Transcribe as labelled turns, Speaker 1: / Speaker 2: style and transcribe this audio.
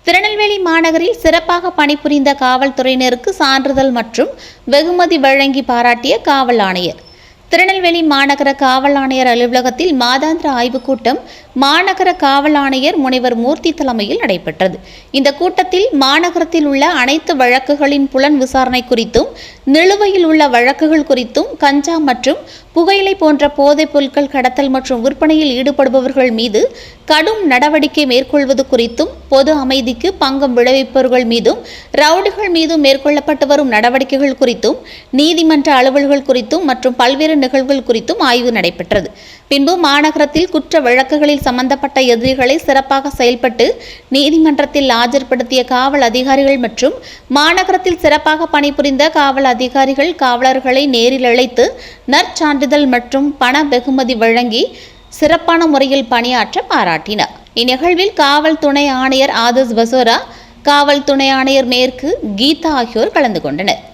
Speaker 1: திருநெல்வேலி மாநகரில் சிறப்பாக பணிபுரிந்த காவல்துறையினருக்கு சான்றிதழ் மற்றும் வெகுமதி வழங்கி பாராட்டிய காவல் ஆணையர். திருநெல்வேலி மாநகர காவல் ஆணையர் அலுவலகத்தில் மாதாந்திர ஆய்வுக் கூட்டம் மாநகர காவல் ஆணையர் முனைவர் மூர்த்தி தலைமையில் நடைபெற்றது. இந்த கூட்டத்தில் மாநகரத்தில் உள்ள அனைத்து வழக்குகளின் புலன் விசாரணை குறித்தும், நிலுவையில் உள்ள வழக்குகள் குறித்தும், கஞ்சா மற்றும் புகையிலை போன்ற போதைப் பொருட்கள் கடத்தல் மற்றும் விற்பனையில் ஈடுபடுபவர்கள் மீது கடும் நடவடிக்கை மேற்கொள்வது குறித்தும், பொது அமைதிக்கு பங்கம் விளைவிப்பவர்கள் மீதும், ரவுடிகள் மீதும் மேற்கொள்ளப்பட்டு வரும் நடவடிக்கைகள் குறித்தும், நீதிமன்ற அலுவல்கள் குறித்தும் மற்றும் பல்வேறு நிகழ்வுகள் குறித்தும் ஆய்வு நடைபெற்றது. பின்பு மாநகரத்தில் குற்ற வழக்குகளில் சம்பந்தப்பட்ட எதிரிகளை சிறப்பாக செயல்பட்டு நீதிமன்றத்தில் ஆஜர்படுத்திய காவல் அதிகாரிகள் மற்றும் மாநகரத்தில் சிறப்பாக பணிபுரிந்த காவல் அதிகாரிகள், காவலர்களை நேரில் அழைத்து நற்சான்றிதழ் மற்றும் பண வெகுமதி வழங்கி சிறப்பான முறையில் பணியாற்ற பாராட்டினார். இந்நிகழ்வில் காவல் துணை ஆணையர் ஆதர்ஸ் பசோரா, காவல் துணை ஆணையர் மேற்கு கீதா ஆகியோர் கலந்து கொண்டனர்.